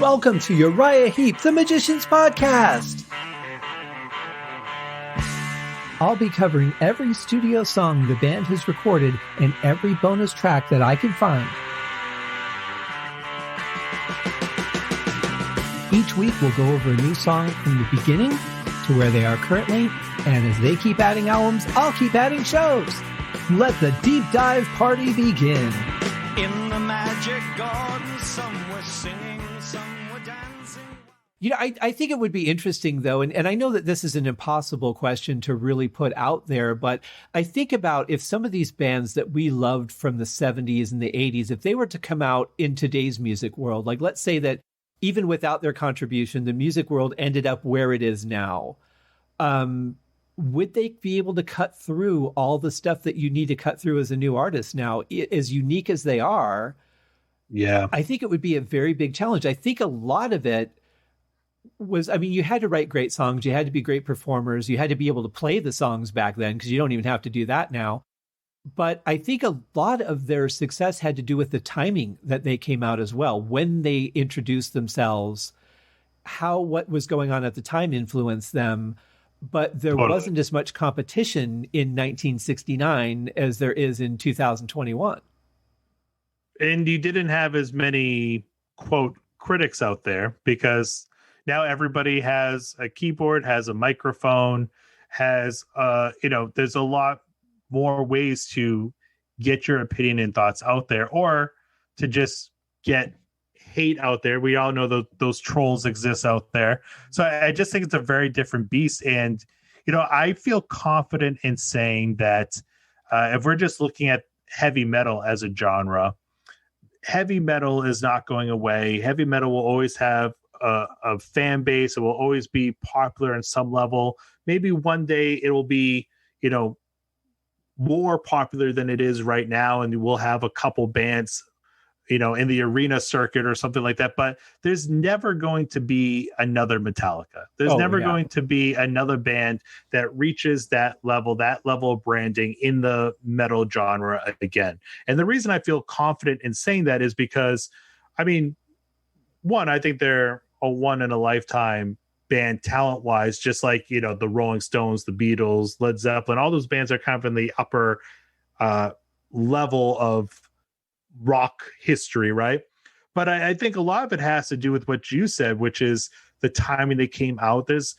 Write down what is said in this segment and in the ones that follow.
Welcome to Uriah Heep, the Magician's Podcast. I'll be covering every studio song the band has recorded and every bonus track that I can find. Each week we'll go over a new song from the beginning to where they are currently, and as they keep adding albums, I'll keep adding shows. Let the deep dive party begin. In the magic garden, some were singing, some were dancing. You know, I think it would be interesting, though, and I know that this is an impossible question to really put out there, but I think about if some of these bands that we loved from the 70s and the 80s, if they were to come out in today's music world, like let's say that even without their contribution, the music world ended up where it is now, would they be able to cut through all the stuff that you need to cut through as a new artist now, as unique as they are? Yeah. I think it would be a very big challenge. I think a lot of it was, I mean, you had to write great songs. You had to be great performers. You had to be able to play the songs back then because you don't even have to do that now. But I think a lot of their success had to do with the timing that they came out as well. When they introduced themselves, what was going on at the time influenced them. But there wasn't as much competition in 1969 as there is in 2021. And you didn't have as many, quote, critics out there because now everybody has a keyboard, has a microphone, has, there's a lot more ways to get your opinion and thoughts out there or to just get hate out there. We all know those trolls exist out there. So I just think it's a very different beast. And, I feel confident in saying that if we're just looking at heavy metal as a genre, heavy metal is not going away. Heavy metal will always have a fan base. It will always be popular in some level. Maybe one day it will be, more popular than it is right now. And we'll have a couple bands in the arena circuit or something like that. But there's never going to be another Metallica. There's never going to be another band that reaches that level of branding in the metal genre again. And the reason I feel confident in saying that is because, I mean, one, I think they're a one in a lifetime band talent wise, just like, the Rolling Stones, the Beatles, Led Zeppelin, all those bands are kind of in the upper level of rock history, right? But I think a lot of it has to do with what you said, which is the timing they came out. There's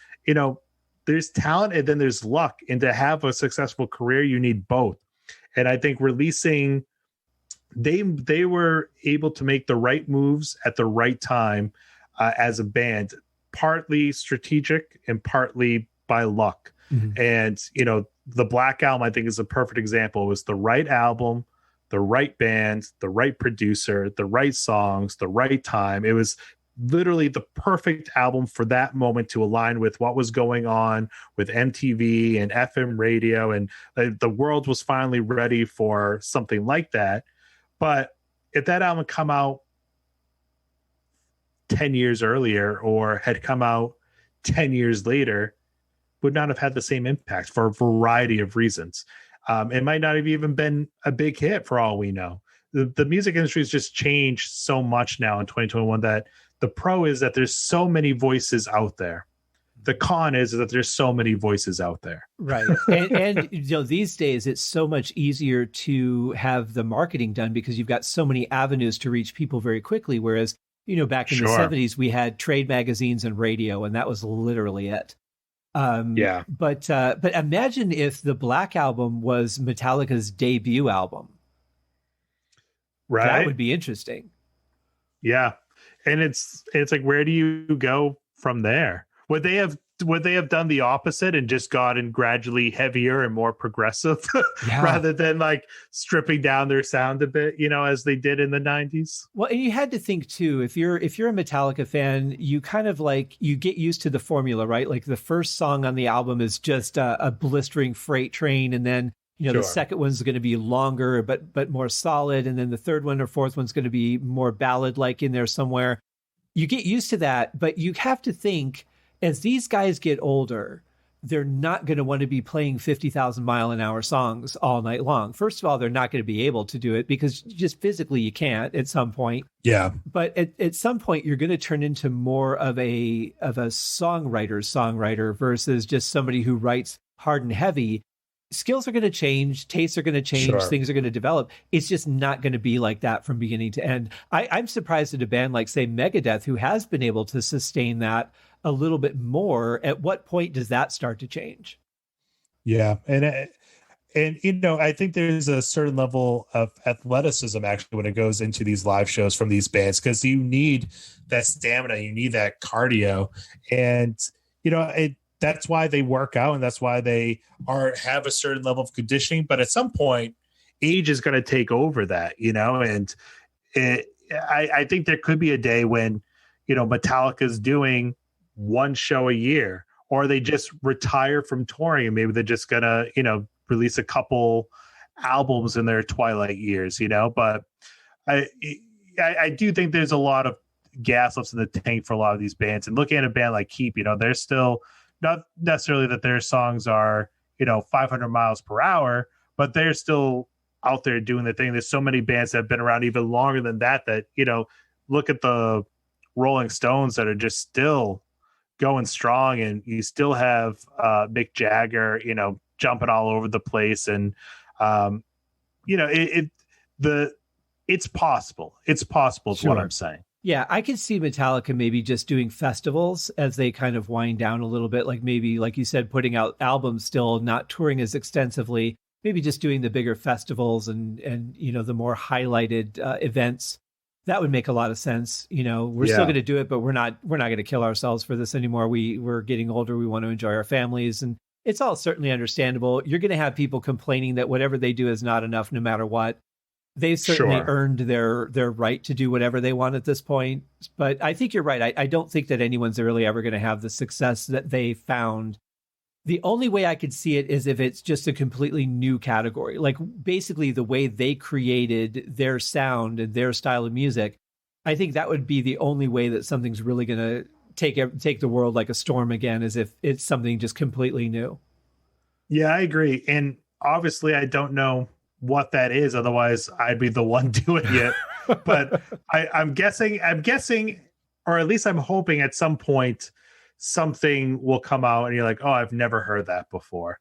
talent and then there's luck, and to have a successful career you need both. And I think releasing they were able to make the right moves at the right time as a band, partly strategic and partly by luck. Mm-hmm. And the Black Album I think is a perfect example. It was the right album, the right band, the right producer, the right songs, the right time. It was literally the perfect album for that moment to align with what was going on with MTV and FM radio. And the world was finally ready for something like that. But if that album come out 10 years earlier or had come out 10 years later, would not have had the same impact for a variety of reasons. It might not have even been a big hit for all we know. The music industry has just changed so much now in 2021 that the pro is that there's so many voices out there. The con is that there's so many voices out there. Right. And these days it's so much easier to have the marketing done because you've got so many avenues to reach people very quickly. Whereas, back in the 70s, we had trade magazines and radio, and that was literally it. But imagine if the Black Album was Metallica's debut album. Right. That would be interesting. Yeah. And it's like, where do you go from there? Would they have done the opposite and just gotten gradually heavier and more progressive rather than like stripping down their sound a bit, as they did in the 90s? Well, and you had to think too, if you're a Metallica fan, you kind of you get used to the formula, right? Like the first song on the album is just a blistering freight train. And then, the second one's going to be longer, but more solid. And then the third one or fourth one's going to be more ballad like in there somewhere. You get used to that, but you have to think, as these guys get older, they're not going to want to be playing 50,000 mile an hour songs all night long. First of all, they're not going to be able to do it because just physically you can't at some point. Yeah. But at some point you're going to turn into more of a songwriter versus just somebody who writes hard and heavy. Skills are going to change, tastes are going to change, Sure. things are going to develop. It's just not going to be like that from beginning to end. I'm surprised at a band like, say, Megadeth, who has been able to sustain that a little bit more. At what point does that start to change? Yeah. And I think there's a certain level of athleticism actually when it goes into these live shows from these bands, because you need that stamina, you need that cardio. And, that's why they work out and that's why they have a certain level of conditioning. But at some point, age is going to take over that, and I think there could be a day when, Metallica's doing one show a year, or they just retire from touring and maybe they're just going to, release a couple albums in their twilight years, but I do think there's a lot of gas left in the tank for a lot of these bands. And looking at a band like Heep, they're still not necessarily that their songs are, 500 miles per hour, but they're still out there doing the thing. There's so many bands that have been around even longer than that, look at the Rolling Stones that are just still going strong, and you still have Mick Jagger, jumping all over the place. And, it's possible. It's possible is what I'm saying. Yeah, I could see Metallica maybe just doing festivals as they kind of wind down a little bit, like maybe, like you said, putting out albums, still not touring as extensively, maybe just doing the bigger festivals and the more highlighted events. That would make a lot of sense. We're still going to do it, but we're not going to kill ourselves for this anymore. We're getting older. We want to enjoy our families, and it's all certainly understandable. You're going to have people complaining that whatever they do is not enough, no matter what. They've certainly earned their right to do whatever they want at this point. But I think you're right. I don't think that anyone's really ever going to have the success that they found. The only way I could see it is if it's just a completely new category, like basically the way they created their sound and their style of music. I think that would be the only way that something's really going to take the world like a storm again, is if it's something just completely new. Yeah, I agree. And obviously I don't know what that is. Otherwise I'd be the one doing it. But I'm guessing, or at least I'm hoping at some point something will come out and you're like, oh, I've never heard that before.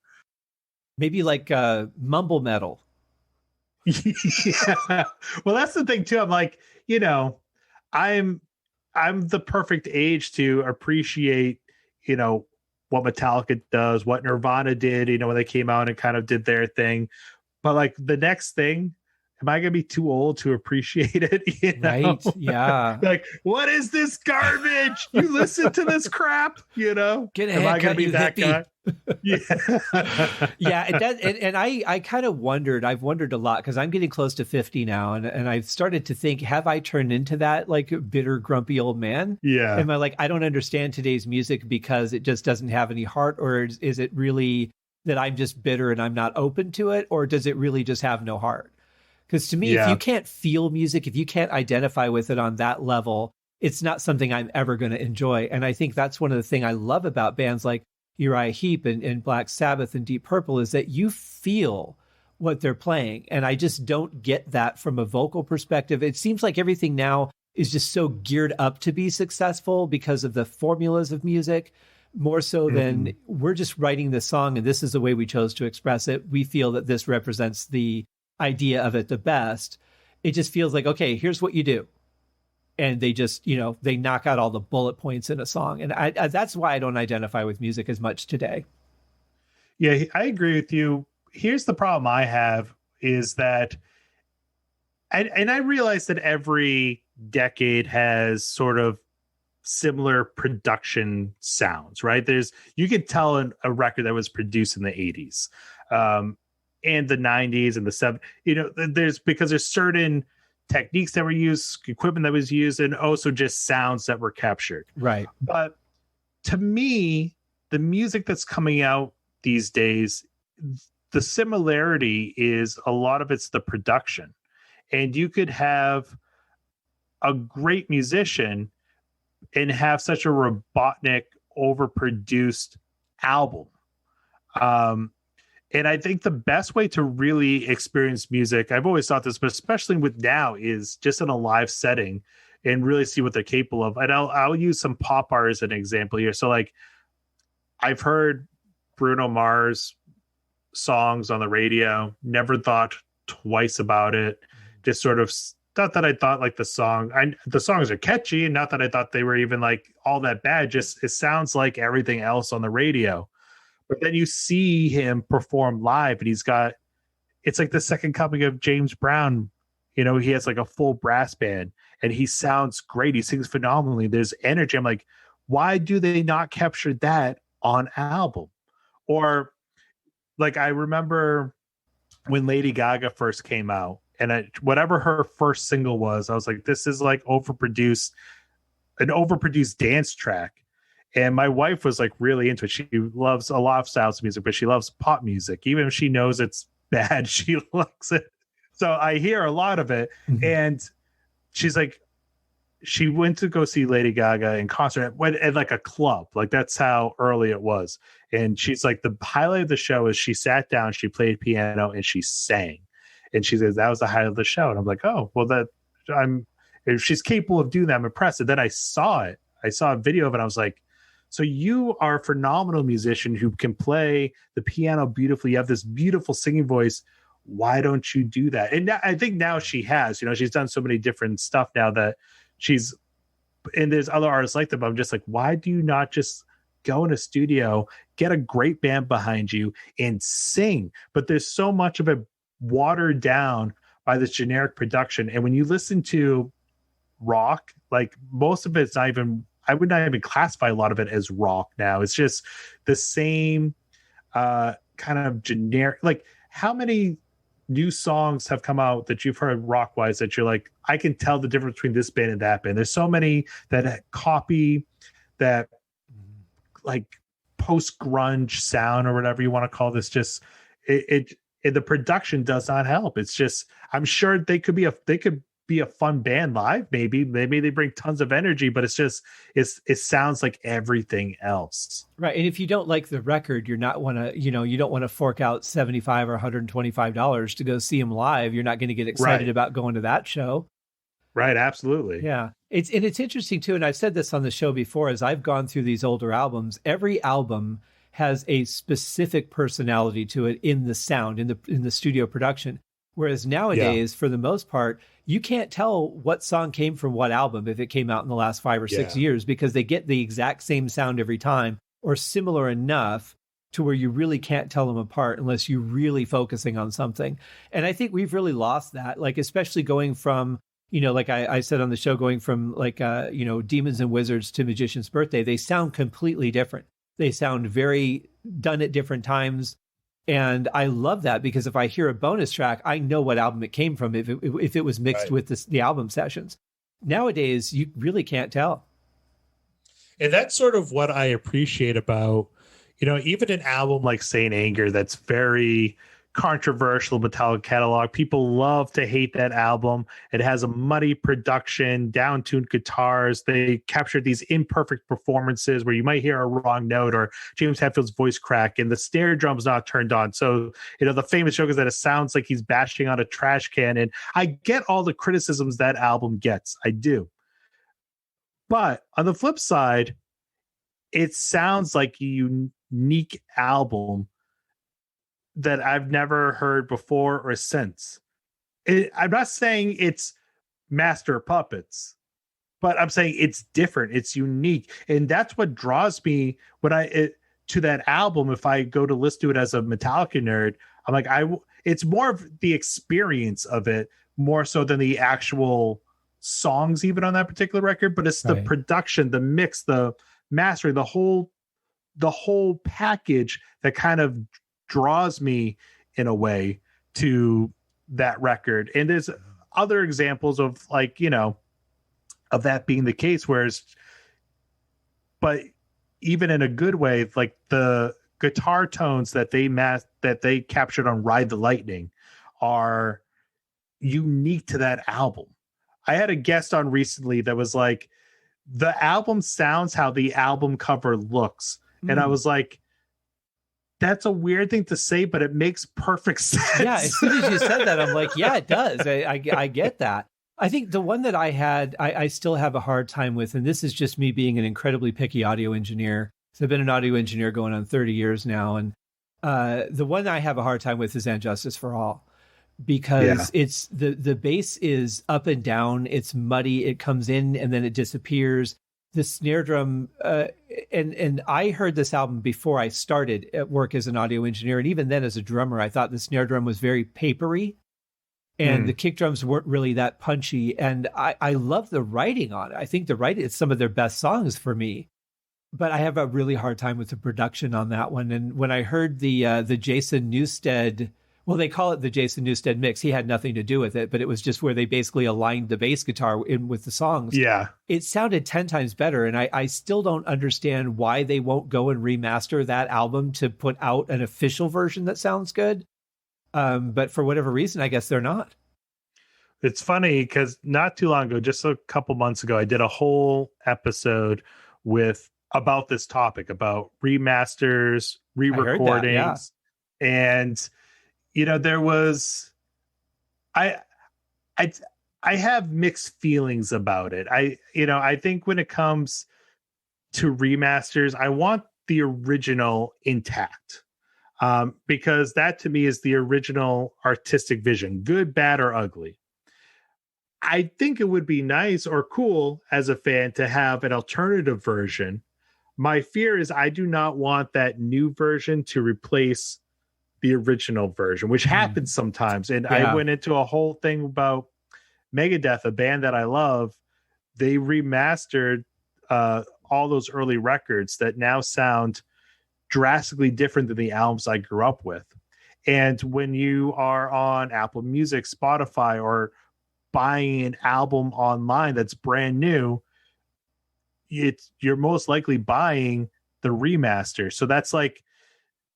Maybe like mumble metal. Yeah. Well, that's the thing too. I'm like, I'm the perfect age to appreciate, what Metallica does, what Nirvana did, when they came out and kind of did their thing. But like the next thing, am I going to be too old to appreciate it? Right. Yeah. Like, what is this garbage? You listen to this crap, Get a am I going to be that hippie. guy? Yeah. Yeah. It does. And I kind of I've wondered a lot, because I'm getting close to 50 now. And I've started to think, have I turned into that like bitter, grumpy old man? Yeah. Am I like, I don't understand today's music because it just doesn't have any heart? Or is it really that I'm just bitter and I'm not open to it? Or does it really just have no heart? Because to me, if you can't feel music, if you can't identify with it on that level, it's not something I'm ever going to enjoy. And I think that's one of the things I love about bands like Uriah Heep and Black Sabbath and Deep Purple, is that you feel what they're playing. And I just don't get that from a vocal perspective. It seems like everything now is just so geared up to be successful because of the formulas of music, more so than we're just writing the song and this is the way we chose to express it. We feel that this represents the idea of it the best. It just feels like, okay, here's what you do. And they just, they knock out all the bullet points in a song. And I that's why I don't identify with music as much today. Yeah, I agree with you. Here's the problem I have is that, and I realize that every decade has sort of similar production sounds, right? You can tell a record that was produced in the 80s. And the 90s and the 70s, there's certain techniques that were used, equipment that was used, and also just sounds that were captured. Right. But to me, the music that's coming out these days, the similarity is a lot of it's the production. And you could have a great musician and have such a robotic, overproduced album. And I think the best way to really experience music, I've always thought this, but especially with now, is just in a live setting and really see what they're capable of. And I'll use some pop art as an example here. So like I've heard Bruno Mars songs on the radio, never thought twice about it. Just sort of, not that I thought like the songs are catchy, and not that I thought they were even like all that bad. Just it sounds like everything else on the radio. But then you see him perform live, and it's like the second coming of James Brown. You know, he has like a full brass band, and he sounds great. He sings phenomenally. There's energy. I'm like, why do they not capture that on album? Or like, I remember when Lady Gaga first came out, and whatever her first single was, I was like, this is like an overproduced dance track. And my wife was like really into it. She loves a lot of styles of music, but she loves pop music. Even if she knows it's bad, she likes it. So I hear a lot of it. Mm-hmm. And she's like, she went to go see Lady Gaga in concert at like a club. Like that's how early it was. And she's like, the highlight of the show is she sat down, she played piano, and she sang. And she says, that was the highlight of the show. And I'm like, oh, well, if she's capable of doing that, I'm impressed. And then I saw it. I saw a video of it. I was like, so you are a phenomenal musician who can play the piano beautifully. You have this beautiful singing voice. Why don't you do that? And I think now she has, you know, she's done so many different stuff now that and there's other artists like that, but I'm just like, why do you not just go in a studio, get a great band behind you and sing? But there's so much of it watered down by this generic production. And when you listen to rock, like most of it's not even, I would not even classify a lot of it as rock now. It's just the same kind of generic. Like, how many new songs have come out that you've heard rock wise that you're like, I can tell the difference between this band and that band? There's so many that copy that like post grunge sound or whatever you want to call this. Just the production does not help. It's just, I'm sure they could be a fun band live. Maybe they bring tons of energy, but it's just, it sounds like everything else. Right. And if you don't like the record, you don't want to fork out $75 or $125 to go see them live. You're not going to get excited about going to that show. Right. Absolutely. Yeah. It's interesting too. And I've said this on the show before, as I've gone through these older albums, every album has a specific personality to it in the sound, in the studio production. Whereas nowadays, for the most part, you can't tell what song came from what album if it came out in the last 5 or 6 years, because they get the exact same sound every time, or similar enough to where you really can't tell them apart unless you're really focusing on something. And I think we've really lost that, like, especially going from, like I said on the show, going from like, Demons and Wizards to Magician's Birthday, they sound completely different. They sound very done at different times. And I love that, because if I hear a bonus track, I know what album it came from if it was mixed with the album sessions. Nowadays, you really can't tell. And that's sort of what I appreciate about, even an album like Saint Anger, that's very controversial Metallica catalog. People love to hate that album. It has a muddy production, down-tuned guitars. They captured these imperfect performances where you might hear a wrong note or James Hetfield's voice crack and the snare drum's not turned on. So, the famous joke is that it sounds like he's bashing on a trash can. And I get all the criticisms that album gets. I do. But on the flip side, it sounds like a unique album that I've never heard before or since. I'm not saying it's Master of Puppets, but I'm saying it's different. It's unique. And that's what draws me to that album. If I go to listen to it as a Metallica nerd, I'm like, it's more of the experience of it, more so than the actual songs even on that particular record. But it's the production, the mix, the mastering, the whole package that kind of draws me in a way to that record. And there's other examples of of that being the case, but even in a good way, like the guitar tones that they captured on Ride the Lightning are unique to that album. I had a guest on recently that was like, the album sounds how the album cover looks. And I was like, that's a weird thing to say, but it makes perfect sense. Yeah, as soon as you said that, I'm like, yeah, it does. I get that. I think the one that I still have a hard time with, and this is just me being an incredibly picky audio engineer. So I've been an audio engineer going on 30 years now. And the one I have a hard time with is And Justice for All, because it's the bass is up and down. It's muddy. It comes in and then it disappears. The snare drum, and I heard this album before I started at work as an audio engineer. And even then as a drummer, I thought the snare drum was very papery. And the kick drums weren't really that punchy. And I love the writing on it. I think the writing is some of their best songs for me. But I have a really hard time with the production on that one. And when I heard the Jason Newsted, well, they call it the Jason Newsted mix. He had nothing to do with it, but it was just where they basically aligned the bass guitar in with the songs. Yeah. It sounded 10 times better. And I still don't understand why they won't go and remaster that album to put out an official version that sounds good. But for whatever reason, I guess they're not. It's funny because not too long ago, just a couple months ago, I did a whole episode about this topic, about remasters, re-recordings. And, there was, I have mixed feelings about it. I think when it comes to remasters, I want the original intact. Because that to me is the original artistic vision, good, bad, or ugly. I think it would be nice or cool as a fan to have an alternative version. My fear is I do not want that new version to replace the original version, which happens sometimes. And I went into a whole thing about Megadeth, a band that I love. They remastered all those early records that now sound drastically different than the albums I grew up with. And when you are on Apple Music, Spotify, or buying an album online that's brand new, you're most likely buying the remaster. So that's like,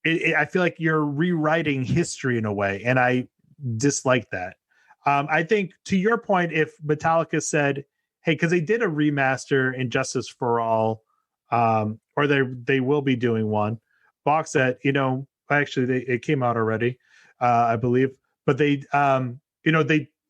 I feel like you're rewriting history in a way, and I dislike that. I think to your point, if Metallica said, hey, because they did a remaster in Justice for All, or they will be doing one. Box set, actually it came out already, I believe, but it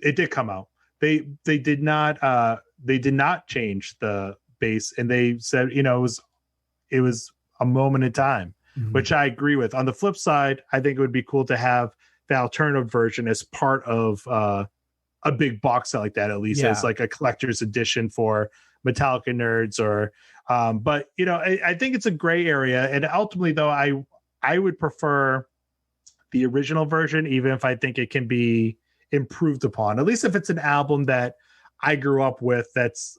did come out. They did not change the bass, and they said, it was a moment in time, which I agree with. On the flip side, I think it would be cool to have the alternative version as part of a big box set like that, at least as like a collector's edition for Metallica nerds, or but I think it's a gray area. And ultimately though, I would prefer the original version, even if I think it can be improved upon, at least if it's an album that I grew up with,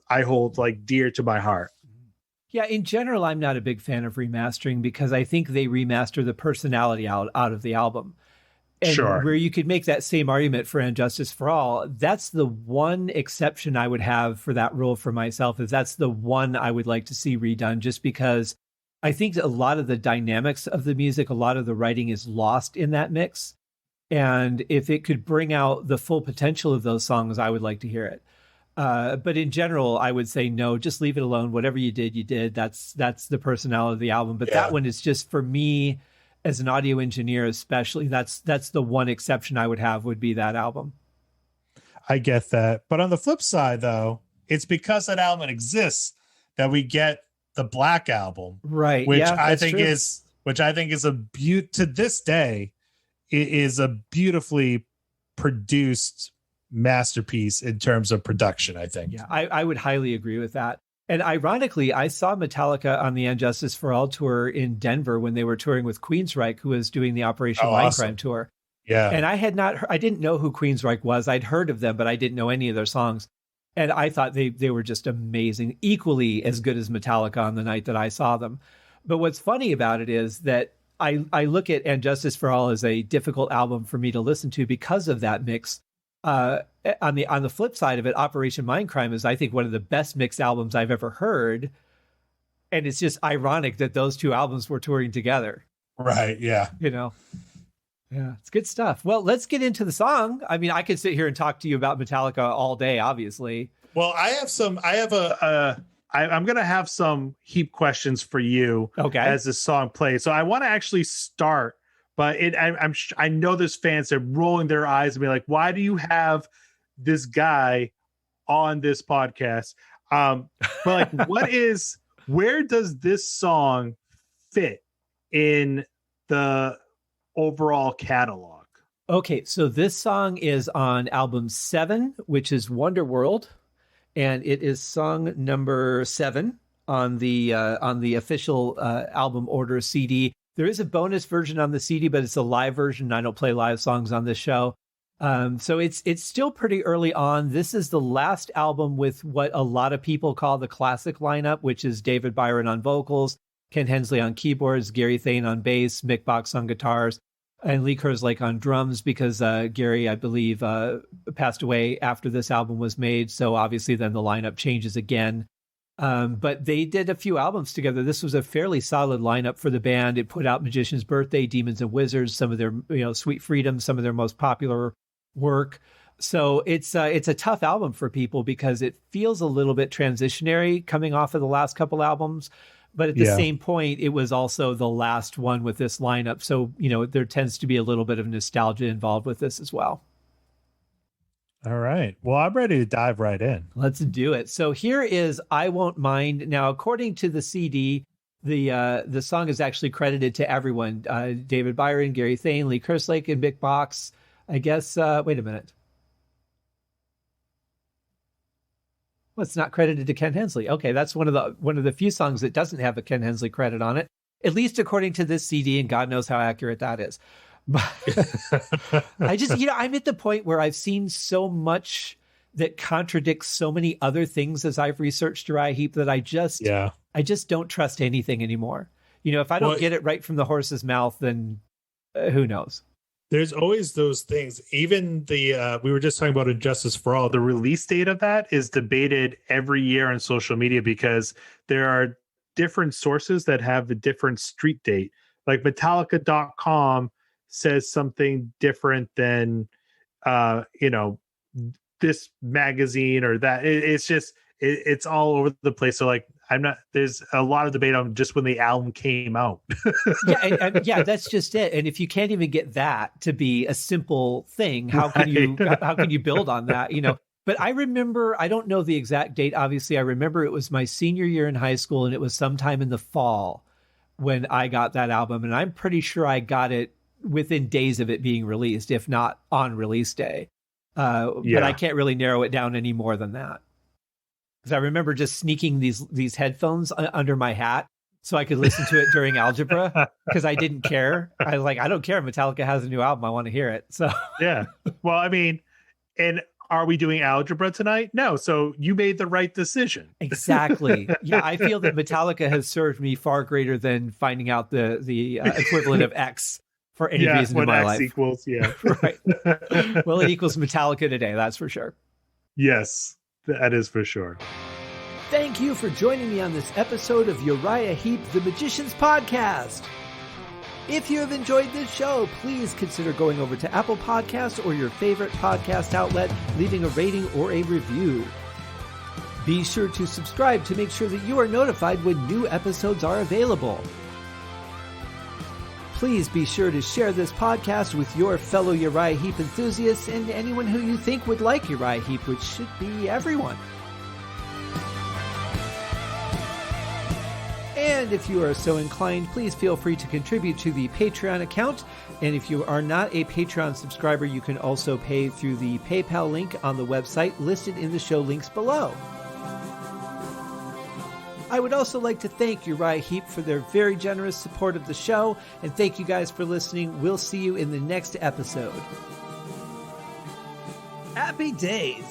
I hold like dear to my heart. Yeah, in general, I'm not a big fan of remastering because I think they remaster the personality out of the album. And where you could make that same argument for And Justice for All, that's the one exception I would have for that rule for myself, is that's the one I would like to see redone, just because I think a lot of the dynamics of the music, a lot of the writing is lost in that mix. And if it could bring out the full potential of those songs, I would like to hear it. But in general, I would say no, just leave it alone. Whatever you did, you did. That's the personality of the album. But that one is just, for me, as an audio engineer especially, that's the one exception I would have, would be that album. I get that. But on the flip side, though, it's because that album exists that we get the Black Album. Right. Which I think is to this day, it is a beautifully produced masterpiece in terms of production, I think. Yeah, I would highly agree with that. And ironically, I saw Metallica on the And Justice for All tour in Denver when they were touring with Queensryche, who was doing the Operation Mindcrime tour. Yeah. And I didn't know who Queensryche was. I'd heard of them, but I didn't know any of their songs. And I thought they were just amazing, equally as good as Metallica on the night that I saw them. But what's funny about it is that I look at And Justice for All as a difficult album for me to listen to because of that mix. On the flip side of it, Operation Mindcrime is, I think, one of the best mixed albums I've ever heard. And it's just ironic that those two albums were touring together. Right. Yeah. Yeah, it's good stuff. Well, let's get into the song. I mean, I could sit here and talk to you about Metallica all day, obviously. Well, I have I'm going to have some Heep questions for you as this song plays. So I want to actually start, but I know there's fans that are rolling their eyes and be like, why do you have this guy on this podcast? But like, where does this song fit in the overall catalog? Okay, so this song is on album 7, which is Wonderworld, and it is song number 7 on the official album order CD. There is a bonus version on the CD, but it's a live version. I don't play live songs on this show. So it's still pretty early on. This is the last album with what a lot of people call the classic lineup, which is David Byron on vocals, Ken Hensley on keyboards, Gary Thain on bass, Mick Box on guitars, and Lee Kerslake on drums, because Gary, I believe, passed away after this album was made. So obviously then the lineup changes again. But they did a few albums together. This was a fairly solid lineup for the band. It put out Magician's Birthday, Demons and Wizards, some of their, Sweet Freedom, some of their most popular work. So it's a tough album for people because it feels a little bit transitionary coming off of the last couple albums. But at the same point, it was also the last one with this lineup. So, there tends to be a little bit of nostalgia involved with this as well. All right. Well, I'm ready to dive right in. Let's do it. So here is I Won't Mind. Now, according to the CD, the song is actually credited to everyone. David Byron, Gary Thain, Lee Kerslake, and Mick Box. I guess, wait a minute. Well, it's not credited to Ken Hensley. Okay, that's one of the few songs that doesn't have a Ken Hensley credit on it, at least according to this CD, and God knows how accurate that is. But I just, I'm at the point where I've seen so much that contradicts so many other things as I've researched Uriah Heep that I just don't trust anything anymore. If I don't get it right from the horse's mouth, then who knows? There's always those things. Even we were just talking about Injustice for All. The release date of that is debated every year on social media because there are different sources that have a different street date. Like Metallica.com says something different than, this magazine or that. It's all over the place. So like, there's a lot of debate on just when the album came out. Yeah, that's just it. And if you can't even get that to be a simple thing, how can you build on that? But I remember, I don't know the exact date. Obviously, I remember it was my senior year in high school, and it was sometime in the fall when I got that album. And I'm pretty sure I got it within days of it being released, if not on release day. But I can't really narrow it down any more than that. Because I remember just sneaking these headphones under my hat so I could listen to it during algebra because I didn't care. I was like, I don't care. Metallica has a new album. I want to hear it. So yeah. Well, I mean, and are we doing algebra tonight? No. So you made the right decision. Exactly. Yeah. I feel that Metallica has served me far greater than finding out the equivalent of X for any reason in my X life. Equals, yeah. Right. Well, it equals Metallica today. That's for sure. Yes. That is for sure. Thank you for joining me on this episode of Uriah Heep, the Magicians Podcast. If you have enjoyed this show, please consider going over to Apple Podcasts or your favorite podcast outlet, leaving a rating or a review. Be sure to subscribe to make sure that you are notified when new episodes are available. Please be sure to share this podcast with your fellow Uriah Heep enthusiasts and anyone who you think would like Uriah Heep, which should be everyone. And if you are so inclined, please feel free to contribute to the Patreon account. And if you are not a Patreon subscriber, you can also pay through the PayPal link on the website listed in the show links below. I would also like to thank Uriah Heep for their very generous support of the show, and thank you guys for listening. We'll see you in the next episode. Happy days!